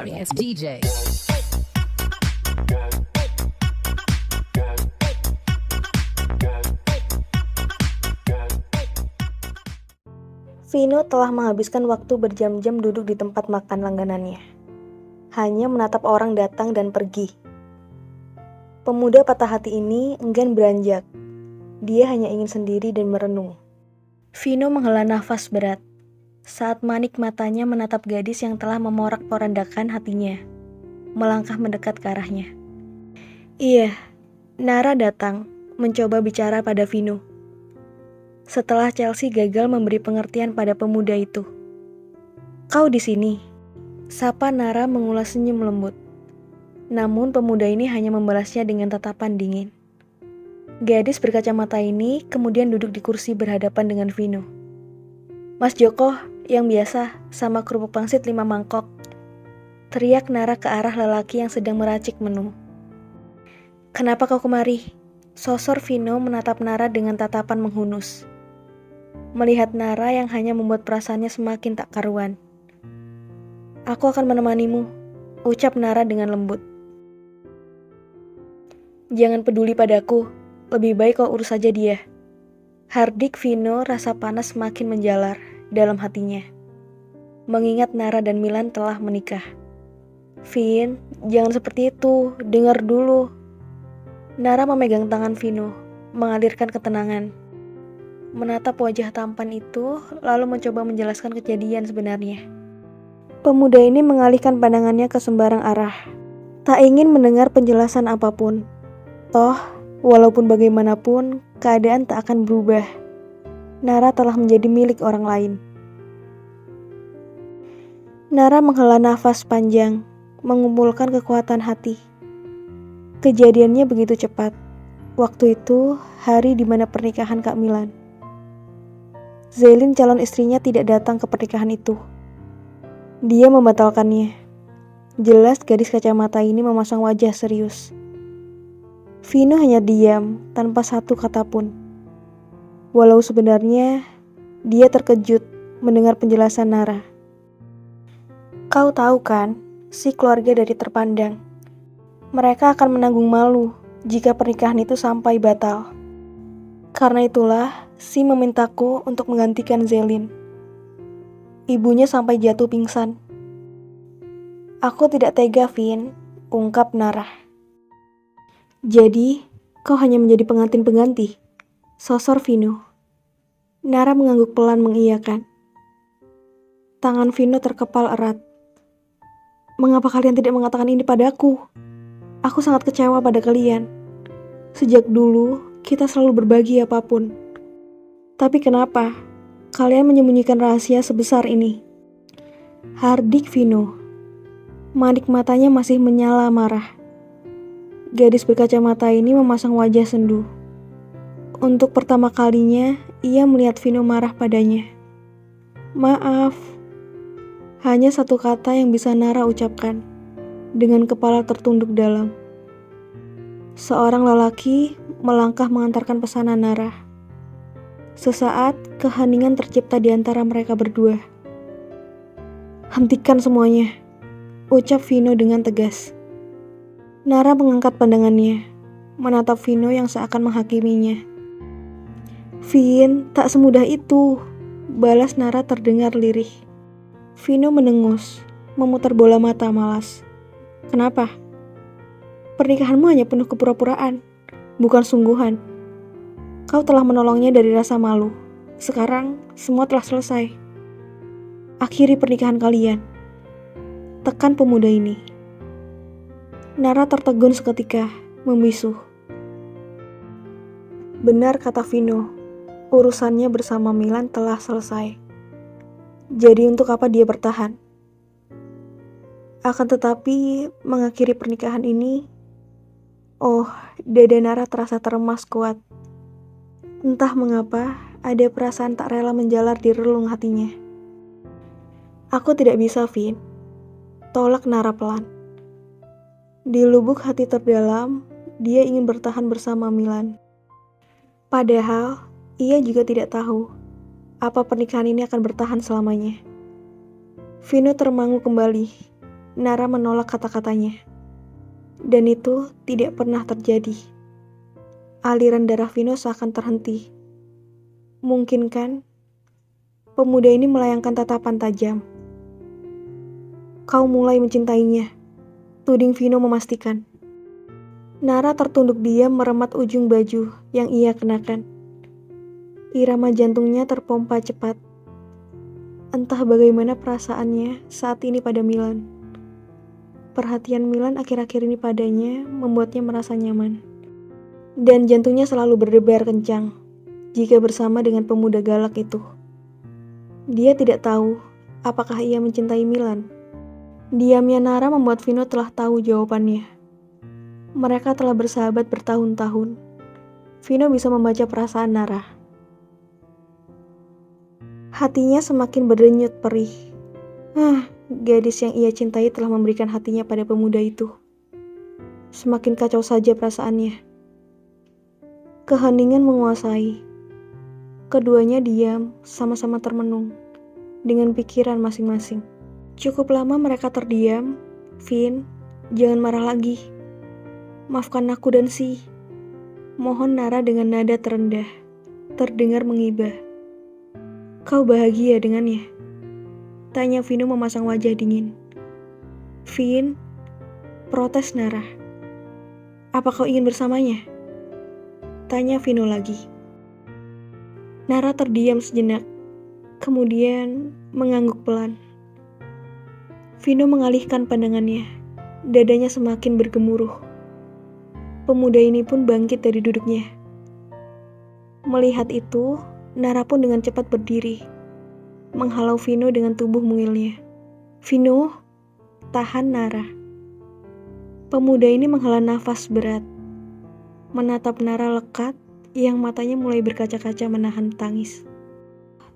Sorry, it's DJ. Vino telah menghabiskan waktu berjam-jam duduk di tempat makan langganannya, hanya menatap orang datang dan pergi. Pemuda patah hati ini enggan beranjak. Dia hanya ingin sendiri dan merenung. Vino menghela nafas berat saat manik matanya menatap gadis yang telah memorak-porandakan hatinya, melangkah mendekat ke arahnya. Iya, Nara datang, mencoba bicara pada Vino. Setelah Chelsea gagal memberi pengertian pada pemuda itu. "Kau di sini?" sapa Nara mengulas senyum lembut. Namun pemuda ini hanya membalasnya dengan tatapan dingin. Gadis berkacamata ini kemudian duduk di kursi berhadapan dengan Vino. "Mas Joko, yang biasa, sama kerupuk pangsit 5 mangkok." Teriak Nara ke arah lelaki yang sedang meracik menu. "Kenapa kau kemari?" Sosor Vino menatap Nara dengan tatapan menghunus. Melihat Nara yang hanya membuat perasaannya semakin tak karuan. "Aku akan menemanimu," ucap Nara dengan lembut. "Jangan peduli padaku, lebih baik kau urus saja dia." Hardik Vino rasa panas semakin menjalar dalam hatinya. Mengingat Nara dan Milan telah menikah. "Vin, jangan seperti itu, dengar dulu." Nara memegang tangan Vino, mengalirkan ketenangan. Menatap wajah tampan itu, lalu mencoba menjelaskan kejadian sebenarnya. Pemuda ini mengalihkan pandangannya ke sembarang arah. Tak ingin mendengar penjelasan apapun. Toh, walaupun bagaimanapun, keadaan tak akan berubah. Nara telah menjadi milik orang lain. Nara menghela nafas panjang, mengumpulkan kekuatan hati. Kejadiannya begitu cepat. Waktu itu, hari di mana pernikahan Kak Milan. Zelin calon istrinya tidak datang ke pernikahan itu. Dia membatalkannya. Jelas gadis kacamata ini memasang wajah serius. Vino hanya diam, tanpa satu kata pun. Walau sebenarnya, dia terkejut mendengar penjelasan Nara. "Kau tahu kan, si keluarga dari terpandang. Mereka akan menanggung malu jika pernikahan itu sampai batal. Karena itulah, si memintaku untuk menggantikan Zelin." Ibunya sampai jatuh pingsan. "Aku tidak tega, Vin," ungkap Nara. "Jadi, kau hanya menjadi pengantin pengganti?" Sosor Vino. Nara mengangguk pelan mengiyakan. Tangan Vino terkepal erat. "Mengapa kalian tidak mengatakan ini padaku? Aku sangat kecewa pada kalian. Sejak dulu, kita selalu berbagi apapun. Tapi kenapa kalian menyembunyikan rahasia sebesar ini?" Hardik Vino. Manik matanya masih menyala marah. Gadis berkacamata ini memasang wajah sendu. Untuk pertama kalinya, ia melihat Vino marah padanya. "Maaf." Hanya satu kata yang bisa Nara ucapkan, dengan kepala tertunduk dalam. Seorang lelaki melangkah mengantarkan pesanan Nara. Sesaat, keheningan tercipta di antara mereka berdua. "Hentikan semuanya," ucap Vino dengan tegas. Nara mengangkat pandangannya, menatap Vino yang seakan menghakiminya. "Vin, tak semudah itu," balas Nara terdengar lirih. Vino mendengus, memutar bola mata malas. "Kenapa?" "Pernikahanmu hanya penuh kepura-puraan, bukan sungguhan. Kau telah menolongnya dari rasa malu. Sekarang, semua telah selesai. Akhiri pernikahan kalian." Tekan pemuda ini. Nara tertegun seketika, membisu. Benar kata Vino, urusannya bersama Milan telah selesai. Jadi untuk apa dia bertahan? Akan tetapi, mengakhiri pernikahan ini, dada Nara terasa teremas kuat. Entah mengapa, ada perasaan tak rela menjalar di relung hatinya. "Aku tidak bisa, Vin," tolak Nara pelan. Di lubuk hati terdalam, dia ingin bertahan bersama Milan. Padahal, ia juga tidak tahu apa pernikahan ini akan bertahan selamanya. Vino termangu kembali. Nara menolak kata-katanya. Dan itu tidak pernah terjadi. Aliran darah Vino seakan terhenti. Mungkin kan? Pemuda ini melayangkan tatapan tajam. Kau mulai mencintainya, tuding Vino memastikan. Nara tertunduk diam meremat ujung baju yang ia kenakan. Irama jantungnya terpompa cepat. Entah bagaimana perasaannya saat ini pada Milan. Perhatian Milan akhir-akhir ini padanya membuatnya merasa nyaman. Dan jantungnya selalu berdebar kencang jika bersama dengan pemuda galak itu. Dia tidak tahu apakah ia mencintai Milan. Diamnya Nara membuat Vino telah tahu jawabannya. Mereka telah bersahabat bertahun-tahun. Vino bisa membaca perasaan Nara. Hatinya semakin berdenyut perih. Gadis yang ia cintai telah memberikan hatinya pada pemuda itu. Semakin kacau saja perasaannya. Keheningan menguasai. Keduanya diam, sama-sama termenung, dengan pikiran masing-masing. Cukup lama mereka terdiam. Vin, jangan marah lagi. Maafkan aku dan Si. Mohon Nara dengan nada terendah, terdengar mengibah. Kau bahagia dengannya? Tanya Vino memasang wajah dingin. Vin, protes Nara. Apa kau ingin bersamanya? Tanya Vino lagi. Nara terdiam sejenak, kemudian mengangguk pelan. Vino mengalihkan pandangannya, dadanya semakin bergemuruh. Pemuda ini pun bangkit dari duduknya. Melihat itu, Nara pun dengan cepat berdiri, menghalau Vino dengan tubuh mungilnya. Vino, tahan Nara. Pemuda ini menghela nafas berat, menatap Nara lekat yang matanya mulai berkaca-kaca menahan tangis.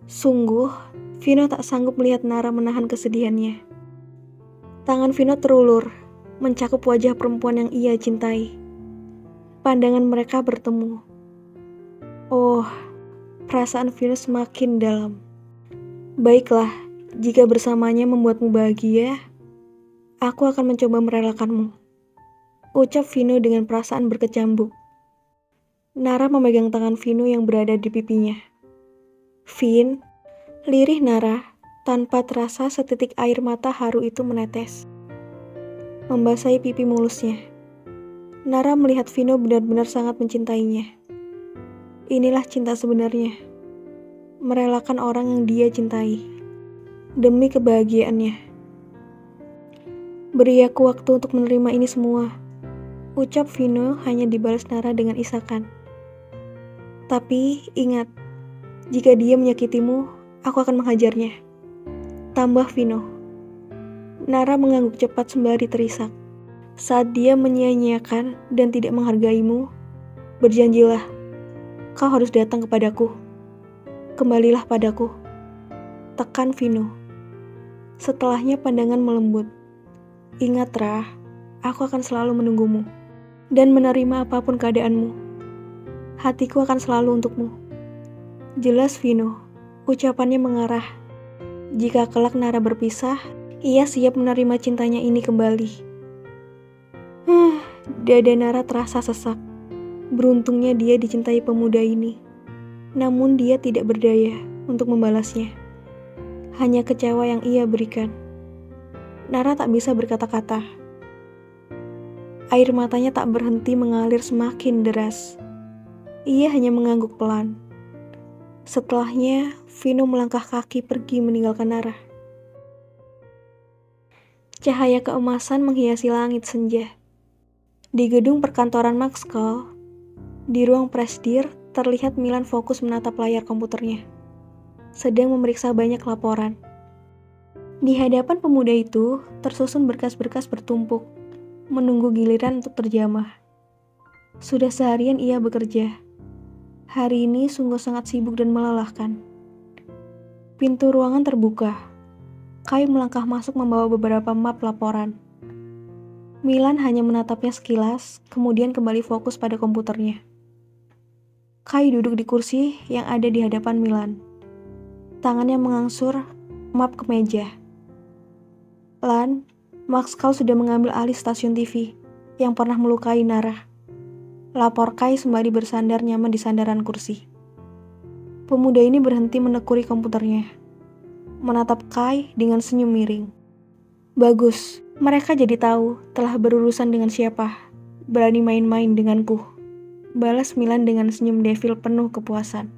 Sungguh, Vino tak sanggup melihat Nara menahan kesedihannya. Tangan Vino terulur, mencakup wajah perempuan yang ia cintai. Pandangan mereka bertemu. Oh, perasaan Vino semakin dalam. Baiklah, jika bersamanya membuatmu bahagia, aku akan mencoba merelakanmu. Ucap Vino dengan perasaan berkecambuk. Nara memegang tangan Vino yang berada di pipinya. Vin, lirih Nara, tanpa terasa setitik air mata haru itu menetes, membasahi pipi mulusnya. Nara melihat Vino benar-benar sangat mencintainya. Inilah cinta sebenarnya. Merelakan orang yang dia cintai, demi kebahagiaannya. Beri aku waktu untuk menerima ini semua, ucap Vino hanya dibalas Nara dengan isakan. Tapi ingat, jika dia menyakitimu, aku akan menghajarnya. Tambah Vino. Nara mengangguk cepat sembari terisak. Saat dia menyia-nyiakan dan tidak menghargaimu, berjanjilah, kau harus datang kepadaku. Kembalilah padaku. Tekan Vino. Setelahnya pandangan melembut. Ingat Ra, aku akan selalu menunggumu dan menerima apapun keadaanmu. Hatiku akan selalu untukmu. Jelas Vino, ucapannya mengarah. Jika kelak Nara berpisah, ia siap menerima cintanya ini kembali. Dada Nara terasa sesak. Beruntungnya dia dicintai pemuda ini. Namun dia tidak berdaya untuk membalasnya. Hanya kecewa yang ia berikan. Nara tak bisa berkata-kata. Air matanya tak berhenti mengalir semakin deras. Ia hanya mengangguk pelan. Setelahnya, Vino melangkah kaki pergi meninggalkan Nara. Cahaya keemasan menghiasi langit senja. Di gedung perkantoran Maxcall, di ruang presdir, terlihat Milan fokus menatap layar komputernya, sedang memeriksa banyak laporan. Di hadapan pemuda itu, tersusun berkas-berkas bertumpuk, menunggu giliran untuk terjamah. Sudah seharian ia bekerja. Hari ini sungguh sangat sibuk dan melelahkan. Pintu ruangan terbuka. Kai melangkah masuk membawa beberapa map laporan. Milan hanya menatapnya sekilas, kemudian kembali fokus pada komputernya. Kai duduk di kursi yang ada di hadapan Milan. Tangannya mengangsur map ke meja. Lan, Maxkal sudah mengambil alih stasiun TV yang pernah melukai Nara. Lapor Kai sembari bersandar nyaman di sandaran kursi. Pemuda ini berhenti menekuni komputernya, menatap Kai dengan senyum miring. Bagus, mereka jadi tahu telah berurusan dengan siapa. Berani main-main denganku. Balas Milan dengan senyum devil penuh kepuasan.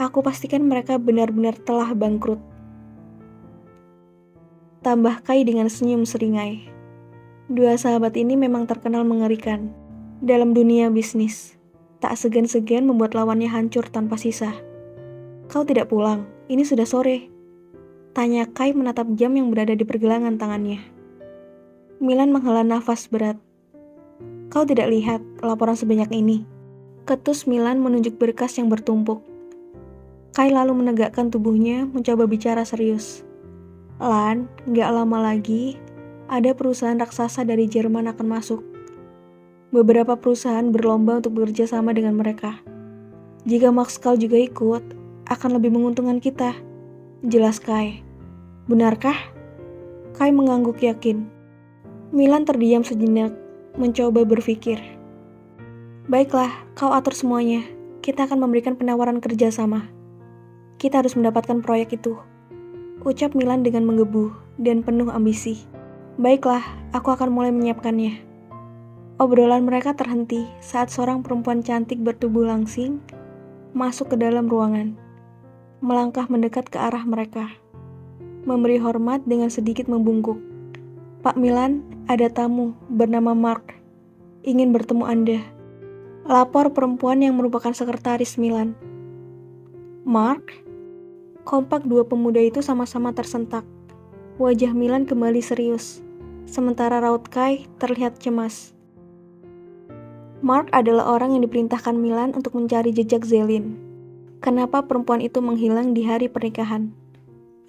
Aku pastikan mereka benar-benar telah bangkrut. Tambah Kai dengan senyum seringai. Dua sahabat ini memang terkenal mengerikan dalam dunia bisnis. Tak segan-segan membuat lawannya hancur tanpa sisa. Kau tidak pulang, ini sudah sore. Tanya Kai menatap jam yang berada di pergelangan tangannya. Milan menghela nafas berat. Kau tidak lihat laporan sebanyak ini? Ketus Milan menunjuk berkas yang bertumpuk. Kai lalu menegakkan tubuhnya mencoba bicara serius. Lan, gak lama lagi, ada perusahaan raksasa dari Jerman akan masuk. Beberapa perusahaan berlomba untuk bekerja sama dengan mereka. Jika Maxkal juga ikut, akan lebih menguntungkan kita. Jelas Kai. Benarkah? Kai mengangguk yakin. Milan terdiam sejenak, mencoba berpikir. Baiklah, kau atur semuanya. Kita akan memberikan penawaran kerja sama. Kita harus mendapatkan proyek itu. Ucap Milan dengan menggebu dan penuh ambisi. Baiklah, aku akan mulai menyiapkannya. Obrolan mereka terhenti saat seorang perempuan cantik bertubuh langsing masuk ke dalam ruangan. Melangkah mendekat ke arah mereka. Memberi hormat dengan sedikit membungkuk. Pak Milan, ada tamu bernama Mark. Ingin bertemu Anda. Lapor perempuan yang merupakan sekretaris Milan. Mark? Kompak dua pemuda itu sama-sama tersentak. Wajah Milan kembali serius, sementara raut Kai terlihat cemas. Mark adalah orang yang diperintahkan Milan untuk mencari jejak Zelin. Kenapa perempuan itu menghilang di hari pernikahan?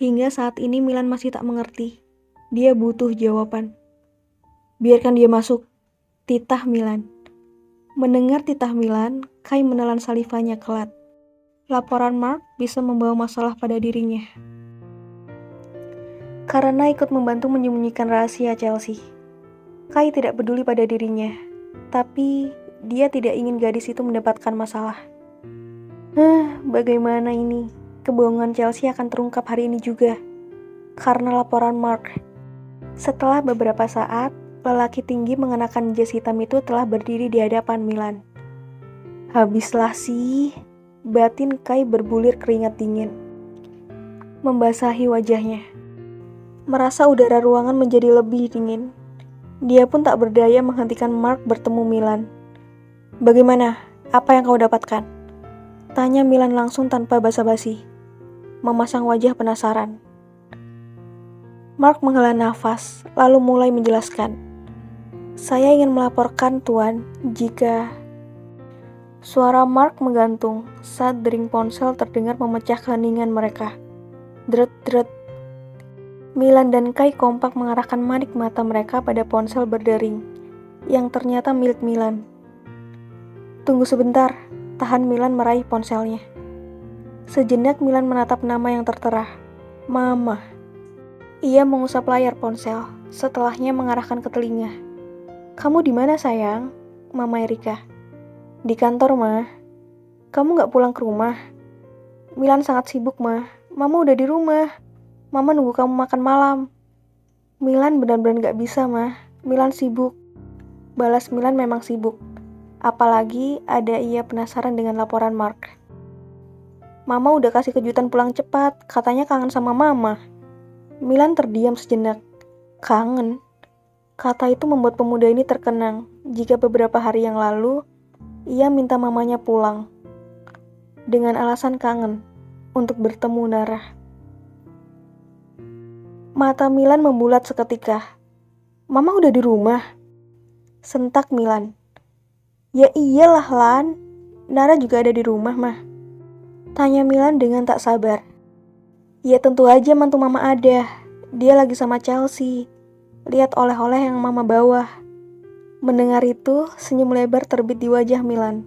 Hingga saat ini Milan masih tak mengerti. Dia butuh jawaban. Biarkan dia masuk, titah Milan. Mendengar titah Milan, Kai menelan salivanya kelat. Laporan Mark bisa membawa masalah pada dirinya. Karena ikut membantu menyembunyikan rahasia Chelsea. Kai tidak peduli pada dirinya, tapi dia tidak ingin gadis itu mendapatkan masalah. Bagaimana ini? Kebohongan Chelsea akan terungkap hari ini juga. Karena laporan Mark. Setelah beberapa saat, lelaki tinggi mengenakan jas hitam itu telah berdiri di hadapan Milan. Habislah sih. Batin Kai berbulir keringat dingin. Membasahi wajahnya. Merasa udara ruangan menjadi lebih dingin. Dia pun tak berdaya menghentikan Mark bertemu Milan. Bagaimana? Apa yang kau dapatkan? Tanya Milan langsung tanpa basa-basi. Memasang wajah penasaran. Mark menghela nafas, lalu mulai menjelaskan. Saya ingin melaporkan Tuan, jika... Suara Mark menggantung saat dering ponsel terdengar memecah keheningan mereka. Dret-dret. Milan dan Kai kompak mengarahkan manik mata mereka pada ponsel berdering, yang ternyata milik Milan. Tunggu sebentar, tahan Milan meraih ponselnya. Sejenak Milan menatap nama yang tertera, Mama. Ia mengusap layar ponsel, setelahnya mengarahkan ke telinga. Kamu di mana sayang? Mama Erika. Di kantor, Ma. Kamu gak pulang ke rumah? Milan sangat sibuk, Ma. Mama udah di rumah. Mama nunggu kamu makan malam. Milan benar-benar gak bisa, Ma. Milan sibuk. Balas Milan memang sibuk. Apalagi ada ia penasaran dengan laporan Mark. Mama udah kasih kejutan pulang cepat. Katanya kangen sama Mama. Milan terdiam sejenak. Kangen? Kata itu membuat pemuda ini terkenang. Jika beberapa hari yang lalu ia minta mamanya pulang dengan alasan kangen untuk bertemu Nara. Mata Milan membulat seketika. Mama udah di rumah? Sentak Milan. Ya iyalah Lan, Nara juga ada di rumah mah. Tanya Milan dengan tak sabar. Ya tentu aja mantu mama ada. Dia lagi sama Chelsea. Lihat oleh-oleh yang mama bawa. Mendengar itu, senyum lebar terbit di wajah Milan.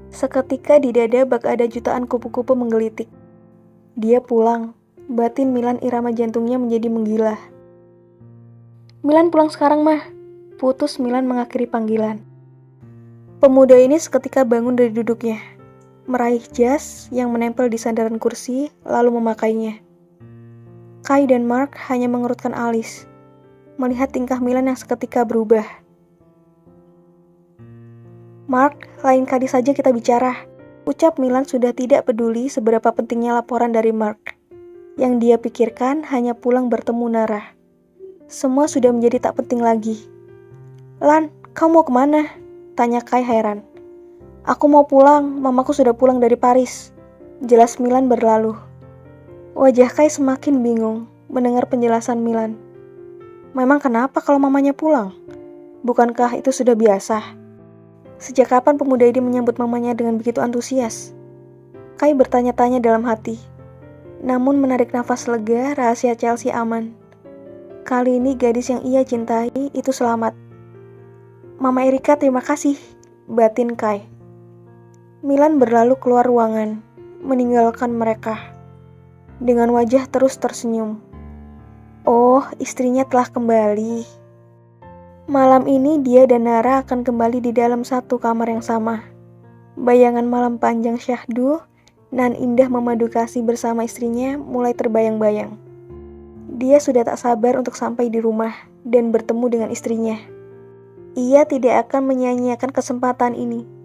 Seketika di dada bak ada jutaan kupu-kupu menggelitik. Dia pulang. Batin Milan irama jantungnya menjadi menggila. Milan pulang sekarang, Mah. Putus Milan mengakhiri panggilan. Pemuda ini seketika bangun dari duduknya, meraih jas yang menempel di sandaran kursi, lalu memakainya. Kai dan Mark hanya mengerutkan alis, melihat tingkah Milan yang seketika berubah. Mark, lain kali saja kita bicara. Ucap Milan sudah tidak peduli seberapa pentingnya laporan dari Mark. Yang dia pikirkan hanya pulang bertemu Nara. Semua sudah menjadi tak penting lagi. Lan, kau mau kemana? Tanya Kai heran. Aku mau pulang, mamaku sudah pulang dari Paris. Jelas Milan berlalu. Wajah Kai semakin bingung mendengar penjelasan Milan. Memang kenapa kalau mamanya pulang? Bukankah itu sudah biasa? Sejak kapan pemuda ini menyambut mamanya dengan begitu antusias? Kai bertanya-tanya dalam hati. Namun menarik nafas lega, rahasia Chelsea aman. Kali ini gadis yang ia cintai itu selamat. Mama Erika terima kasih, batin Kai. Milan berlalu keluar ruangan, meninggalkan mereka. Dengan wajah terus tersenyum. Oh, istrinya telah kembali. Malam ini dia dan Nara akan kembali di dalam satu kamar yang sama. Bayangan malam panjang syahdu, nan indah memadu kasih bersama istrinya mulai terbayang-bayang. Dia sudah tak sabar untuk sampai di rumah dan bertemu dengan istrinya. Ia tidak akan menyia-nyiakan kesempatan ini.